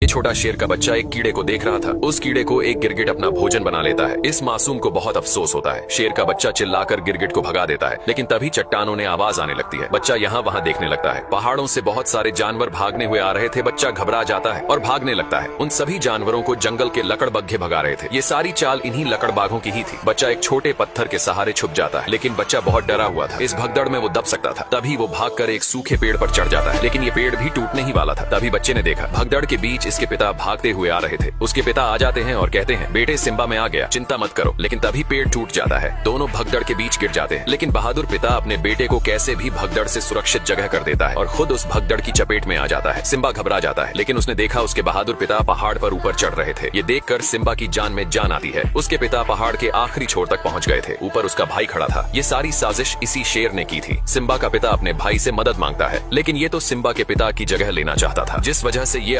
छोटा शेर का बच्चा एक कीड़े को देख रहा था। उस कीड़े को एक गिरगिट अपना भोजन बना लेता है। इस मासूम को बहुत अफसोस होता है। शेर का बच्चा चिल्लाकर गिरगिट को भगा देता है, लेकिन तभी चट्टानों ने आवाज आने लगती है। बच्चा यहाँ वहाँ देखने लगता है। पहाड़ों से बहुत सारे जानवर भागने हुए आ रहे थे। बच्चा घबरा जाता है और भागने लगता है। उन सभी जानवरों को जंगल के लकड़बग्घे भगा रहे थे। ये सारी चाल इन्हीं लकड़बाघों की ही थी। बच्चा एक छोटे पत्थर के सहारे छुप जाता है, लेकिन बच्चा बहुत डरा हुआ था। इस भगदड़ में वो दब सकता था। तभी वो भागकर एक सूखे पेड़ पर चढ़ जाता है, लेकिन ये पेड़ भी टूटने ही वाला था। तभी बच्चे ने देखा भगदड़ के बीच इसके पिता भागते हुए आ रहे थे। उसके पिता आ जाते हैं और कहते हैं, बेटे सिम्बा में आ गया, चिंता मत करो। लेकिन तभी पेड़ टूट जाता है। दोनों भगदड़ के बीच गिर जाते हैं, लेकिन बहादुर पिता अपने बेटे को कैसे भी भगदड़ से सुरक्षित जगह कर देता है और खुद उस भगदड़ की चपेट में आ जाता है। सिम्बा घबरा जाता है, लेकिन उसने देखा उसके बहादुर पिता पहाड़ पर ऊपर चढ़ रहे थे। ये देखकर सिम्बा की जान में जान आती है। उसके पिता पहाड़ के आखिरी छोर तक पहुंच गए थे। ऊपर उसका भाई खड़ा था। ये सारी साजिश इसी शेर ने की थी। सिम्बा का पिता अपने भाई से मदद मांगता है, लेकिन ये तो सिम्बा के पिता की जगह लेना चाहता था, जिस वजह से ये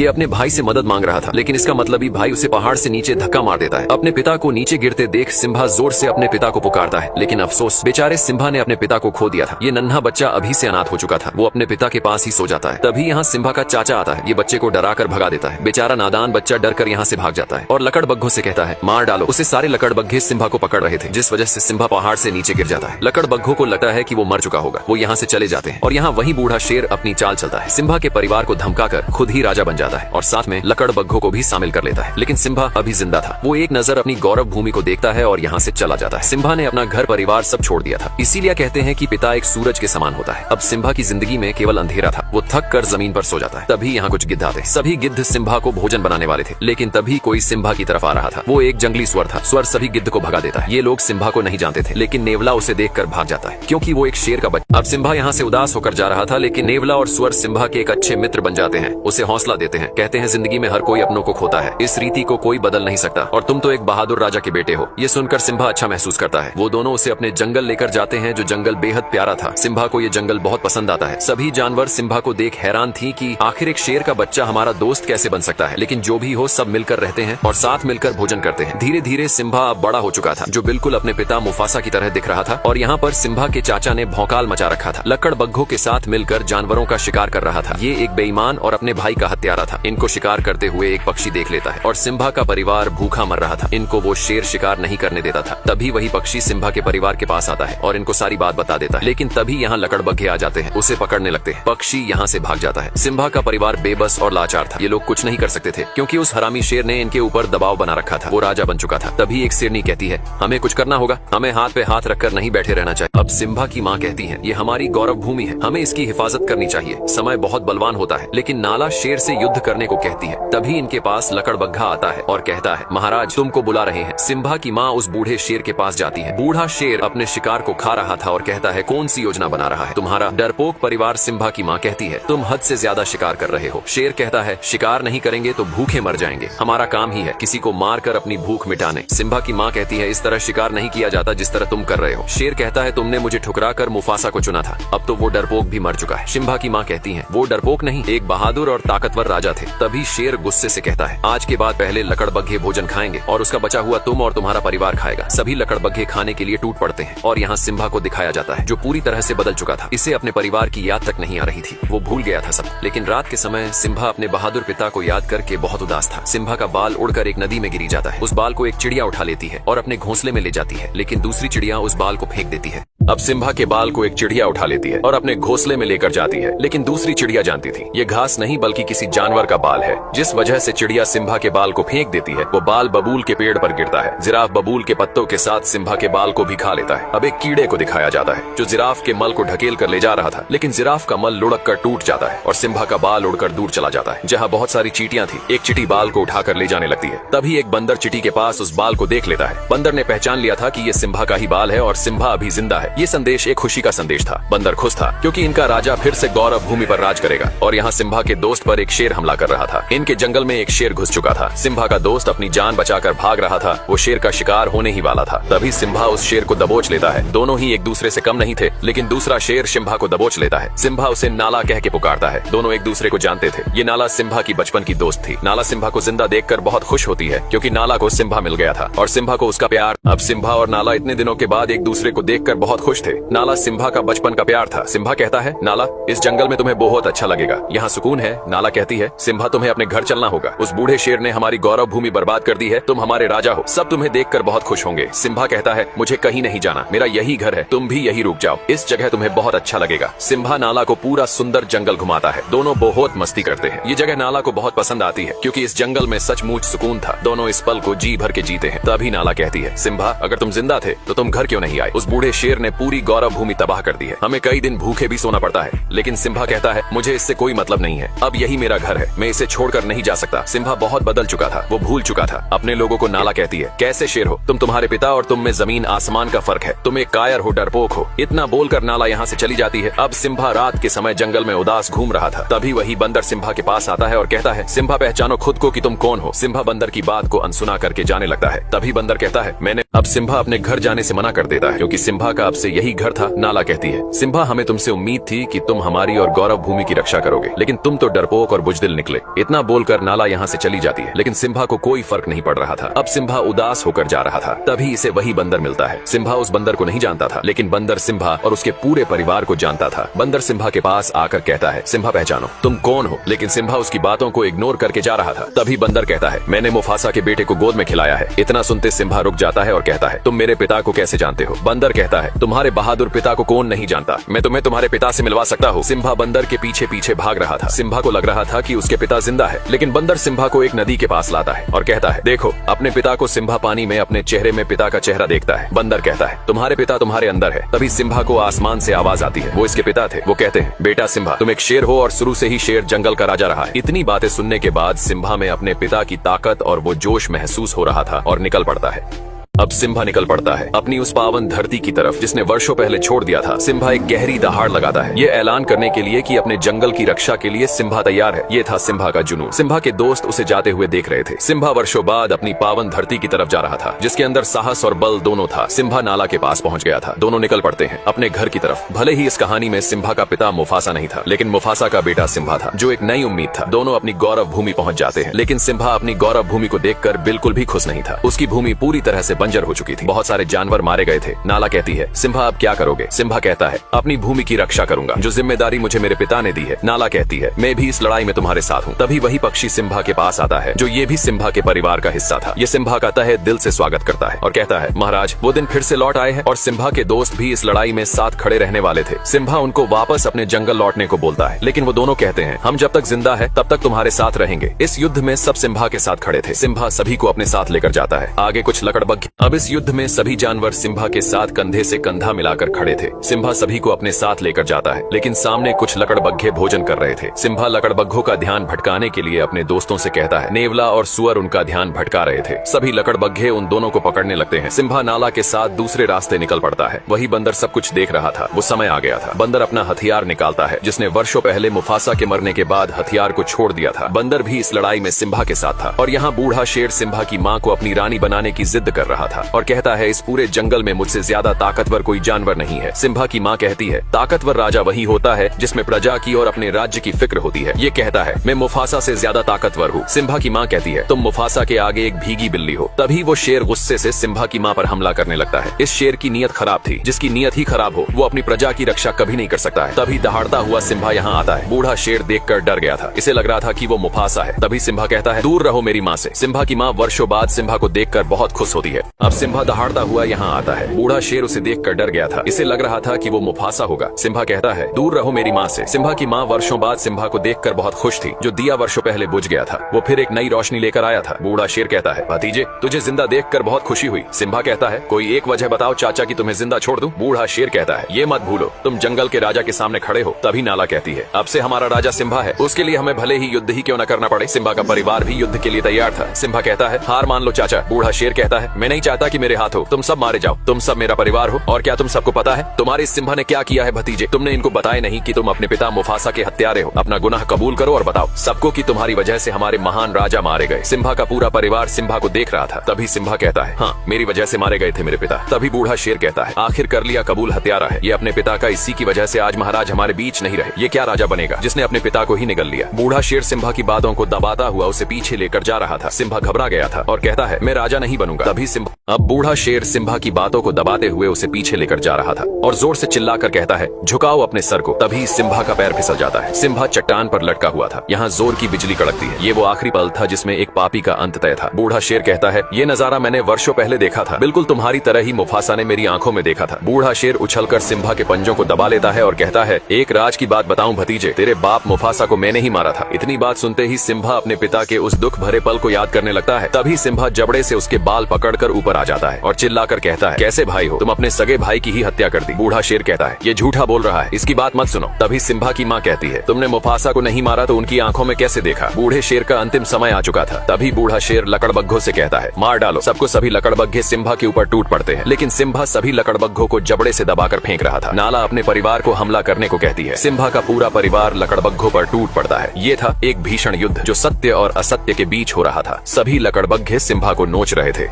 अपने भाई से मदद मांग रहा था। लेकिन इसका मतलब ही भाई उसे पहाड़ से नीचे धक्का मार देता है। अपने पिता को नीचे गिरते देख सिम्बा जोर से अपने पिता को पुकारता है, लेकिन अफसोस, बेचारे सिम्बा ने अपने पिता को खो दिया था। ये नन्हा बच्चा अभी से अनाथ हो चुका था। वो अपने पिता के पास ही सो जाता है। तभी यहाँ सिम्बा का चाचा आता है। ये बच्चे को डरा कर भगा देता है। बेचारा नादान बच्चा डर कर यहाँ से भाग जाता है और लकड़बग्घों से कहता है, मार डालो उसे। सारे लकड़बग्घे सिम्बा को पकड़ रहे थे, जिस वजह से सिम्बा पहाड़ से नीचे गिर जाता है। लकड़बग्घों को लगता है कि वो मर चुका होगा। वो यहाँ से चले जाते हैं और यहाँ वही बूढ़ा शेर अपनी चाल चलता है। सिम्बा के परिवार को धमकाकर खुद ही राजा बन जाता है और साथ में लकड़बग्घों को भी शामिल कर लेता है। लेकिन सिम्बा अभी जिंदा था। वो एक नजर अपनी गौरव भूमि को देखता है और यहाँ से चला जाता है। सिम्बा ने अपना घर परिवार सब छोड़ दिया था। इसीलिए कहते हैं कि पिता एक सूरज के समान होता है। अब सिम्बा की जिंदगी में केवल अंधेरा था। वो थक कर जमीन पर सो जाता है। तभी यहाँ कुछ गिद्ध आते। सभी गिद्ध सिम्बा को भोजन बनाने वाले थे, लेकिन तभी कोई सिम्बा की तरफ आ रहा था। वो एक जंगली स्वर था। स्वर सभी गिद्ध को भगा देता है। ये लोग सिम्बा को नहीं जानते थे, लेकिन नेवला उसे देखकर भाग जाता है, क्योंकि वो एक शेर का बच्चा। अब सिम्बा यहाँ से उदास होकर जा रहा था, लेकिन नेवला और स्वर सिम्बा के एक अच्छे मित्र बन जाते हैं। उसे हौसला देते हैं। कहते हैं, जिंदगी में हर कोई अपनों को खोता है। इस रीति को कोई बदल नहीं सकता और तुम तो एक बहादुर राजा के बेटे हो। ये सुनकर सिम्बा अच्छा महसूस करता है। वो दोनों उसे अपने जंगल लेकर जाते हैं, जो जंगल बेहद प्यारा था। सिम्बा को ये जंगल बहुत पसंद आता है। सभी जानवर सिम्बा को देख हैरान थी कि आखिर एक शेर का बच्चा हमारा दोस्त कैसे बन सकता है। लेकिन जो भी हो, सब मिलकर रहते हैं और साथ मिलकर भोजन करते हैं। धीरे धीरे सिम्बा अब बड़ा हो चुका था, जो बिल्कुल अपने पिता मुफासा की तरह दिख रहा था। और यहाँ पर सिम्बा के चाचा ने भौकाल मचा रखा था। लकड़बग्घों के साथ मिलकर जानवरों का शिकार कर रहा था। ये एक बेईमान और अपने भाई का हत्यारा था। इनको शिकार करते हुए एक पक्षी देख लेता है और सिम्बा का परिवार भूखा मर रहा था। इनको वो शेर शिकार नहीं करने देता था। तभी वही पक्षी सिम्बा के परिवार के पास आता है और इनको सारी बात बता देता है। लेकिन तभी यहाँ लकड़बग्घे आ जाते हैं, उसे पकड़ने लगते हैं। पक्षी यहाँ से भाग जाता है। सिम्बा का परिवार बेबस और लाचार था। ये लोग कुछ नहीं कर सकते थे, क्योंकि उस हरामी शेर ने इनके ऊपर दबाव बना रखा था। वो राजा बन चुका था। तभी एक शेरनी कहती है, हमें कुछ करना होगा। हमें हाथ पे हाथ रखकर नहीं बैठे रहना चाहिए। अब सिम्बा की माँ कहती है, ये हमारी गौरव भूमि है, हमें इसकी हिफाजत करनी चाहिए। समय बहुत बलवान होता है, लेकिन नाला शेर से युद्ध करने को कहती है। तभी इनके पास लकड़बग्घा आता है और कहता है, महाराज तुमको बुला रहे हैं। सिम्बा की माँ उस बूढ़े शेर के पास जाती है। बूढ़ा शेर अपने शिकार को खा रहा था और कहता है, कौन सी योजना बना रहा है तुम्हारा डरपोक परिवार। सिम्बा की माँ कहती है, तुम हद से ज्यादा शिकार कर रहे हो। शेर कहता है, शिकार नहीं करेंगे तो भूखे मर जाएंगे। हमारा काम ही है किसी को मार कर अपनी भूख मिटाने। सिम्बा की माँ कहती है, इस तरह शिकार नहीं किया जाता जिस तरह तुम कर रहे हो। शेर कहता है, तुमने मुझे ठुकरा कर मुफासा को चुना था, अब तो वो डरपोक भी मर चुका है। सिम्बा की माँ कहती है, वो डरपोक नहीं, एक बहादुर और ताकतवर राजा थे। तभी शेर गुस्से से कहता है, आज के बाद पहले लकड़बग्घे भोजन खाएंगे और उसका बचा हुआ तुम और तुम्हारा परिवार खाएगा। सभी लकड़बग्घे खाने के लिए टूट पड़ते हैं और यहाँ सिम्बा को दिखाया जाता है, जो पूरी तरह से बदल चुका था। इसे अपने परिवार की याद तक नहीं आ रही थी। वो भूल गया था सब। लेकिन रात के समय सिम्बा अपने बहादुर पिता को याद करके बहुत उदास था। सिम्बा का बाल उड़कर एक नदी में गिरी जाता है। उस बाल को एक चिड़िया उठा लेती है और अपने घोंसले में ले जाती है, लेकिन दूसरी चिड़िया उस बाल को फेंक देती है। अब सिम्बा के बाल को एक चिड़िया उठा लेती है और अपने घोंसले में लेकर जाती है, लेकिन दूसरी चिड़िया जानती थी ये घास नहीं बल्कि किसी जानवर का बाल है, जिस वजह से चिड़िया सिम्बा के बाल को फेंक देती है। वो बाल बबूल के पेड़ पर गिरता है। जिराफ बबूल के पत्तों के साथ सिम्बा के बाल को भी खा लेता है। अब एक कीड़े को दिखाया जाता है, जो जिराफ के मल को ढकेल कर ले जा रहा था, लेकिन जिराफ का मल लुढ़क कर टूट जाता है और सिम्बा का बाल उड़कर दूर चला जाता है, जहाँ बहुत सारी चींटियां थी। एक चींटी बाल को उठाकर ले जाने लगती है। तभी एक बंदर चींटी के पास उस बाल को देख लेता है। बंदर ने पहचान लिया था कि ये सिम्बा का ही बाल है और सिम्बा अभी जिंदा है। ये संदेश एक खुशी का संदेश था। बंदर खुश था, क्योंकि इनका राजा फिर से गौरव भूमि पर राज करेगा। और यहाँ सिम्बा के दोस्त पर एक शेर हमला कर रहा था। इनके जंगल में एक शेर घुस चुका था। सिम्बा का दोस्त अपनी जान बचाकर भाग रहा था। वो शेर का शिकार होने ही वाला था। तभी सिम्बा उस शेर को दबोच लेता है। दोनों ही एक दूसरे से कम नहीं थे, लेकिन दूसरा शेर सिम्बा को दबोच लेता है। सिम्बा उसे नाला कह के पुकारता है। दोनों एक दूसरे को जानते थे। ये नाला सिम्बा की बचपन की दोस्त थी। नाला सिम्बा को जिंदा देखकर बहुत खुश होती है, क्योंकि नाला को सिम्बा मिल गया था और सिम्बा को उसका प्यार। अब सिम्बा और नाला इतने दिनों के बाद एक दूसरे को देखकर बहुत खुश थे। नाला सिम्बा का बचपन का प्यार था। सिम्बा कहता है, नाला, इस जंगल में तुम्हें बहुत अच्छा लगेगा, यहाँ सुकून है। नाला कहती है, सिम्बा, तुम्हें अपने घर चलना होगा, उस बूढ़े शेर ने हमारी गौरव भूमि बर्बाद कर दी है, तुम हमारे राजा हो, सब तुम्हें देखकर बहुत खुश होंगे। सिम्बा कहता है, मुझे कहीं नहीं जाना, मेरा यही घर है, तुम भी यही रुक जाओ, इस जगह तुम्हें बहुत अच्छा लगेगा। सिम्बा नाला को पूरा सुंदर जंगल घुमाता है, दोनों बहुत मस्ती करते हैं। ये जगह नाला को बहुत पसंद आती है क्योंकि इस जंगल में सचमुच सुकून था। दोनों इस पल को जी भर के जीते हैं। तभी नाला कहती है, सिम्बा, अगर तुम जिंदा थे तो तुम घर क्यों नहीं आए? उस बूढ़े शेर ने पूरी गौरव भूमि तबाह कर दी है, हमें कई दिन भूखे भी सोना पड़ता है। लेकिन सिम्बा कहता है, मुझे इससे कोई मतलब नहीं है, अब यही मेरा घर है, मैं इसे छोड़कर नहीं जा सकता। सिम्बा बहुत बदल चुका था, वो भूल चुका था अपने लोगों को। नाला कहती है, कैसे शेर हो तुम, तुम्हारे पिता और तुम में जमीन आसमान का फर्क है, तुम एक कायर हो, डरपोक हो। इतना बोलकर नाला यहाँ से चली जाती है। अब सिम्बा रात के समय जंगल में उदास घूम रहा था। तभी वही बंदर सिम्बा के पास आता है और कहता है, सिम्बा, पहचानो खुद को कि तुम कौन हो। सिम्बा बंदर की बात को अनसुना करके जाने लगता है। तभी बंदर कहता है, मैंने। अब सिम्बा अपने घर जाने से मना कर देता है क्योंकि सिम्बा का अब से यही घर था। नाला कहती है, सिम्बा, हमें तुमसे उम्मीद थी कि तुम हमारी और गौरव भूमि की रक्षा करोगे, लेकिन तुम तो डरपोक और बुजदिल निकले। इतना बोलकर नाला यहाँ से चली जाती है, लेकिन सिम्बा को कोई फर्क नहीं पड़ रहा था। अब सिम्बा उदास होकर जा रहा था। तभी इसे वही बंदर मिलता है। सिम्बा उस बंदर को नहीं जानता था, लेकिन बंदर सिम्बा और उसके पूरे परिवार को जानता था। बंदर सिम्बा के पास आकर कहता है, सिम्बा, पहचानो तुम कौन हो। लेकिन सिम्बा उसकी बातों को इग्नोर करके जा रहा था। तभी बंदर कहता है, मैंने मुफासा के बेटे को गोद में खिलाया है। इतना सुनते सिम्बा रुक जाता है और कहता है, तुम मेरे पिता को कैसे जानते हो? बंदर कहता है, तुम्हारे बहादुर पिता को कौन नहीं जानता, मैं तुम्हें तुम्हारे पिता से मिलवा सकता हूँ। सिम्बा बंदर के पीछे पीछे भाग रहा था। सिम्बा को लग रहा था कि उसके पिता जिंदा है, लेकिन बंदर सिम्बा को एक नदी के पास लाता है और कहता है, देखो अपने पिता को। सिम्बा पानी में अपने चेहरे में पिता का चेहरा देखता है। बंदर कहता है, तुम्हारे पिता तुम्हारे अंदर है। तभी सिम्बा को आसमान से आवाज आती है, वो इसके पिता थे। वो कहते हैं, बेटा सिम्बा, तुम एक शेर हो और शुरू से ही शेर जंगल का राजा रहा है। इतनी बातें सुनने के बाद सिम्बा में अपने पिता की ताकत और वो जोश महसूस हो रहा था और निकल पड़ता है। अब सिम्बा निकल पड़ता है अपनी उस पावन धरती की तरफ जिसने वर्षों पहले छोड़ दिया था। सिम्बा एक गहरी दहाड़ लगाता है, ये ऐलान करने के लिए कि अपने जंगल की रक्षा के लिए सिम्बा तैयार है। ये था सिम्बा का जुनून। सिम्बा के दोस्त उसे जाते हुए देख रहे थे। सिम्बा वर्षों बाद अपनी पावन धरती की तरफ जा रहा था, जिसके अंदर साहस और बल दोनों था। सिम्बा नाला के पास पहुंच गया था। दोनों निकल पड़ते हैं अपने घर की तरफ। भले ही इस कहानी में सिम्बा का पिता मुफासा नहीं था, लेकिन मुफासा का बेटा सिम्बा था, जो एक नई उम्मीद था। दोनों अपनी गौरव भूमि पहुंच जाते हैं, लेकिन सिम्बा अपनी गौरव भूमि को देखकर बिल्कुल भी खुश नहीं था। उसकी भूमि पूरी तरह से बंजर हो चुकी थी, बहुत सारे जानवर मारे गए थे। नाला कहती है, सिम्बा, अब क्या करोगे? सिम्बा कहता है, अपनी भूमि की रक्षा करूंगा, जो जिम्मेदारी मुझे मेरे पिता ने दी है। नाला कहती है, मैं भी इस लड़ाई में तुम्हारे साथ हूँ। तभी वही पक्षी सिम्बा के पास आता है, जो ये भी सिम्बा के परिवार का हिस्सा था। ये सिम्बा का तहे दिल से स्वागत करता है और कहता है, महाराज, वो दिन फिर से लौट आए हैं और सिम्बा के दोस्त भी इस लड़ाई में साथ खड़े रहने वाले थे। सिम्बा उनको वापस अपने जंगल लौटने को बोलता है, लेकिन वो दोनों कहते हैं, हम जब तक जिंदा है तब तक तुम्हारे साथ रहेंगे। इस युद्ध में सब सिम्बा के साथ खड़े थे। सिम्बा सभी को अपने साथ लेकर जाता है। आगे कुछ लकड़बग्घे। अब इस युद्ध में सभी जानवर सिम्बा के साथ कंधे से कंधा मिलाकर खड़े थे। सिम्बा सभी को अपने साथ लेकर जाता है, लेकिन सामने कुछ लकड़बग्घे भोजन कर रहे थे। सिम्बा लकड़बग्घों का ध्यान भटकाने के लिए अपने दोस्तों से कहता है। नेवला और सुअर उनका ध्यान भटका रहे थे। सभी लकड़बग्घे उन दोनों को पकड़ने लगते हैं। सिम्बा नाला के साथ दूसरे रास्ते निकल पड़ता है। वही बंदर सब कुछ देख रहा था। वो समय आ गया था। बंदर अपना हथियार निकालता है, जिसने वर्षों पहले मुफासा के मरने के बाद हथियार को छोड़ दिया था। बंदर भी इस लड़ाई में सिम्बा के साथ था और यहाँ बूढ़ा शेर सिम्बा की माँ को अपनी रानी बनाने की जिद कर रहा था और कहता है, इस पूरे जंगल में मुझसे ज्यादा ताकतवर कोई जानवर नहीं है। सिम्बा की माँ कहती है, ताकतवर राजा वही होता है जिसमें प्रजा की और अपने राज्य की फिक्र होती है। ये कहता है, मैं मुफासा से ज्यादा ताकतवर हूँ। सिम्बा की माँ कहती है, तुम मुफासा के आगे एक भीगी बिल्ली हो। तभी वो शेर गुस्से से सिम्बा की माँ पर हमला करने लगता है। इस शेर की नीयत खराब थी। जिसकी नीयत ही खराब हो, वो अपनी प्रजा की रक्षा कभी नहीं कर सकता है। तभी दहाड़ता हुआ सिम्बा यहाँ आता है। बूढ़ा शेर देखकर डर गया था। इसे लग रहा था कि वो मुफासा है। तभी सिम्बा कहता है, दूर रहो मेरी माँ से। सिम्बा की माँ वर्षों बाद सिम्बा को देखकर बहुत खुश होती है। अब सिम्बा दहाड़ता हुआ यहाँ आता है। बूढ़ा शेर उसे देखकर डर गया था। इसे लग रहा था कि वो मुफासा होगा। सिम्बा कहता है, दूर रहो मेरी माँ से। सिम्बा की माँ वर्षों बाद सिम्बा को देखकर बहुत खुश थी। जो दिया वर्षों पहले बुझ गया था, वो फिर एक नई रोशनी लेकर आया था। बूढ़ा शेर कहता है, भतीजे, तुझे जिंदा देखकर बहुत खुशी हुई। सिम्बा कहता है, कोई एक वजह बताओ चाचा की तुम्हें जिंदा छोड़ दूं। बूढ़ा शेर कहता है, ये मत भूलो, तुम जंगल के राजा के सामने खड़े हो। तभी नाला कहती है, अब से हमारा राजा सिम्बा है, उसके लिए हमें भले ही युद्ध ही क्यों न करना पड़े। सिम्बा का परिवार भी युद्ध के लिए तैयार था। सिम्बा कहता है, हार मान लो चाचा। बूढ़ा शेर कहता है, मैं नहीं चाहता कि मेरे हाथ हो, तुम सब मारे जाओ। तुम सब मेरा परिवार हो और क्या तुम सबको पता है तुम्हारे सिम्बा ने क्या किया है भतीजे? तुमने इनको बताया नहीं कि तुम अपने पिता मुफासा के हत्यारे हो। अपना गुनाह कबूल करो और बताओ सबको कि तुम्हारी वजह से हमारे महान राजा मारे गए। सिम्बा का पूरा परिवार सिम्बा को देख रहा था। तभी सिम्बा कहता है, हाँ, मेरी वजह से मारे गए थे मेरे पिता। तभी बूढ़ा शेर कहता है, आखिर कर लिया कबूल, हत्यारा है। ये अपने पिता का, इसी की वजह से आज महाराज हमारे बीच नहीं रहे। ये क्या राजा बनेगा जिसने अपने पिता को ही निगल लिया। बूढ़ा शेर सिम्बा की बातों को दबाता हुआ उसे पीछे लेकर जा रहा था। सिम्बा घबरा गया था और कहता है, मैं राजा नहीं बनूंगा। तभी सिम्बा अब बूढ़ा शेर सिम्बा की बातों को दबाते हुए उसे पीछे लेकर जा रहा था और जोर से चिल्लाकर कहता है, झुकाओ अपने सर को। तभी सिम्बा का पैर फिसल जाता है। सिम्बा चट्टान पर लटका हुआ था। यहाँ जोर की बिजली कड़कती है। ये वो आखिरी पल था जिसमें एक पापी का अंत तय था। बूढ़ा शेर कहता है, ये नजारा मैंने वर्षों पहले देखा था, बिल्कुल तुम्हारी तरह ही मुफासा ने मेरी आंखों में देखा था। बूढ़ा शेर उछलकर सिम्बा के पंजों को दबा लेता है और कहता है, एक राज की बात बताऊं भतीजे, तेरे बाप मुफासा को मैंने ही मारा था। इतनी बात सुनते ही सिम्बा अपने पिता के उस दुख भरे पल को याद करने लगता है। तभी सिम्बा जबड़े से उसके बाल पकड़कर ऊपर आ जाता है और चिल्लाकर कहता है, कैसे भाई हो तुम, अपने सगे भाई की ही हत्या कर दी। बूढ़ा शेर कहता है, ये झूठा बोल रहा है, इसकी बात मत सुनो। तभी सिम्बा की माँ कहती है, तुमने मुफासा को नहीं मारा तो उनकी आंखों में कैसे देखा। बूढ़े शेर का अंतिम समय आ चुका था। तभी बूढ़ा शेर लकड़बग्घों से कहता है, मार डालो सबको। सभी लकड़बग्घे सिम्बा के ऊपर टूट पड़ते हैं, लेकिन सिम्बा सभी लकड़बग्घों को जबड़े से दबाकर फेंक रहा था। नाला अपने परिवार को हमला करने को कहती है। सिम्बा का पूरा परिवार लकड़बग्घों पर टूट पड़ता है। ये था एक भीषण युद्ध जो सत्य और असत्य के बीच हो रहा था। सभी लकड़बग्घे सिम्बा को नोच रहे थे।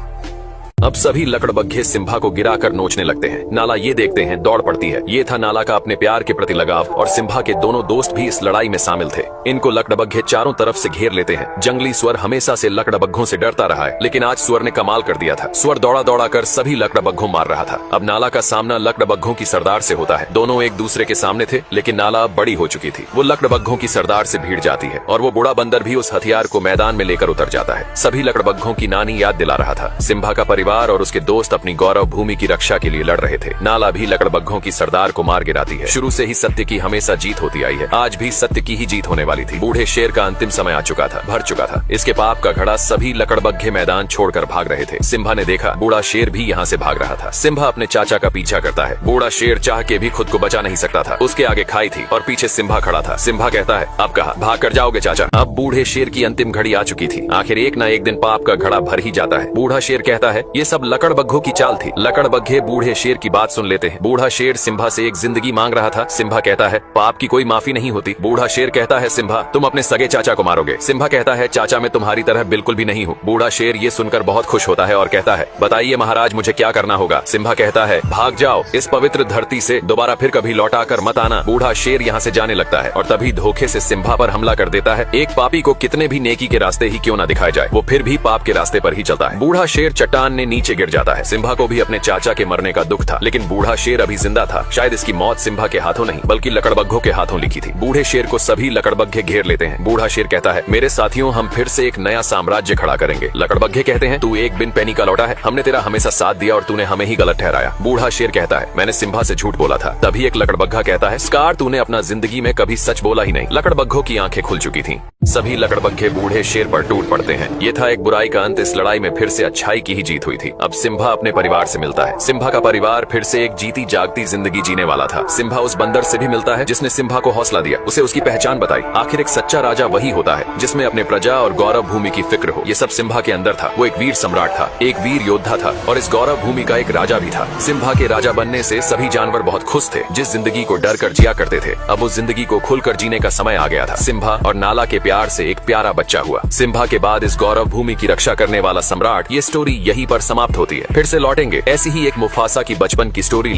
अब सभी लकड़बग्घे सिम्बा को गिराकर नोचने लगते हैं। नाला ये देखते हैं, दौड़ पड़ती है। ये था नाला का अपने प्यार के प्रति लगाव, और सिम्बा के दोनों दोस्त भी इस लड़ाई में शामिल थे। इनको लकड़बग्घे चारों तरफ से घेर लेते हैं। जंगली स्वर हमेशा से लकड़बग्घों से डरता रहा है, लेकिन आज स्वर ने कमाल कर दिया था। स्वर दौड़ा दौड़ा कर सभी लकड़बग्घों मार रहा था। अब नाला का सामना लकड़बग्घों की सरदार से होता है। दोनों एक दूसरे के सामने थे, लेकिन नाला अब बड़ी हो चुकी थी। वो लकड़बग्घों की सरदार से भिड़ जाती है और वो बूढ़ा बंदर भी उस हथियार को मैदान में लेकर उतर जाता है। सभी लकड़बग्घों की नानी याद दिला रहा था। सिम्बा का परिवार और उसके दोस्त अपनी गौरव भूमि की रक्षा के लिए लड़ रहे थे। नाला भी लकड़बग्घों की सरदार को मार गिराती है। शुरू से ही सत्य की हमेशा जीत होती आई है। आज भी सत्य की ही जीत होने वाली थी। बूढ़े शेर का अंतिम समय आ चुका था, भर चुका था। इसके पाप का घड़ा सभी लकड़बग्घे मैदान छोड़कर भाग रहे थे। सिम्बा ने देखा बूढ़ा शेर भी यहाँ से भाग रहा था। सिम्बा अपने चाचा का पीछा करता है। बूढ़ा शेर चाह के भी खुद को बचा नहीं सकता था। उसके आगे खाई थी और पीछे सिम्बा खड़ा था। सिम्बा कहता है, अब कहा भाग कर जाओगे चाचा। अब बूढ़े शेर की अंतिम घड़ी आ चुकी थी। आखिर एक न एक दिन पाप का घड़ा भर ही जाता है। बूढ़ा शेर कहता है, ये सब लकड़बग्घों की चाल थी। लकड़बग्घे बूढ़े शेर की बात सुन लेते हैं। बूढ़ा शेर सिम्बा से एक जिंदगी मांग रहा था। सिम्बा कहता है, पाप की कोई माफी नहीं होती। बूढ़ा शेर कहता है, सिम्बा तुम अपने सगे चाचा को मारोगे। सिम्बा कहता है, चाचा मैं तुम्हारी तरह बिल्कुल भी नहीं हूँ। बूढ़ा शेर ये सुनकर बहुत खुश होता है और कहता है, बताइए महाराज मुझे क्या करना होगा। सिम्बा कहता है, भाग जाओ इस पवित्र धरती से, दोबारा फिर कभी लौटा कर मत आना। बूढ़ा शेर यहाँ से जाने लगता है और तभी धोखे से सिम्बा पर हमला कर देता है। एक पापी को कितने भी नेकी के रास्ते ही क्यों न दिखाए जाए, वो फिर भी पाप के रास्ते पर ही चलता है। बूढ़ा शेर चट्टान ने नीचे गिर जाता है। सिम्बा को भी अपने चाचा के मरने का दुख था, लेकिन बूढ़ा शेर अभी जिंदा था। शायद इसकी मौत सिम्बा के हाथों नहीं बल्कि लकड़बग्घों के हाथों लिखी थी। बूढ़े शेर को सभी लकड़बग्घे घेर लेते हैं। बूढ़ा शेर कहता है, मेरे साथियों हम फिर से एक नया साम्राज्य खड़ा करेंगे। लकड़बग्घे कहते हैं, तू एक बिन पैनी का लौटा है, हमने तेरा हमेशा साथ दिया और तूने हमें ही गलत ठहराया। बूढ़ा शेर कहता है, मैंने सिम्बा से झूठ बोला था। तभी एक लकड़बग्घा कहता है, स्कार तूने अपना जिंदगी में कभी सच बोला ही नहीं। लकड़बग्घों की आंखें खुल चुकी थी। सभी लकड़बग्घे बूढ़े शेर पर टूट पड़ते हैं। ये था एक बुराई का अंत। इस लड़ाई में फिर से अच्छाई की ही जीत हुई थी। अब सिम्बा अपने परिवार से मिलता है। सिम्बा का परिवार फिर से एक जीती जागती जिंदगी जीने वाला था। सिम्बा उस बंदर से भी मिलता है जिसने सिम्बा को हौसला दिया, उसे उसकी पहचान बताई। आखिर एक सच्चा राजा वही होता है जिसमें अपने प्रजा और गौरव भूमि की फिक्र हो। ये सब सिम्बा के अंदर था। वो एक वीर सम्राट था, एक वीर योद्धा था और इस गौरव भूमि का एक राजा भी था। सिम्बा के राजा बनने से सभी जानवर बहुत खुश थे। जिस जिंदगी को डर कर जिया करते थे, अब उस जिंदगी को खुलकर जीने का समय आ गया था। सिम्बा और नाला के प्यार से एक प्यारा बच्चा हुआ। सिम्बा के बाद इस गौरव भूमि की रक्षा करने वाला सम्राट। ये स्टोरी यहीं पर समाप्त होती है। फिर से लौटेंगे ऐसी ही एक मुफासा की बचपन की स्टोरी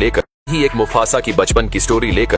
लेकर।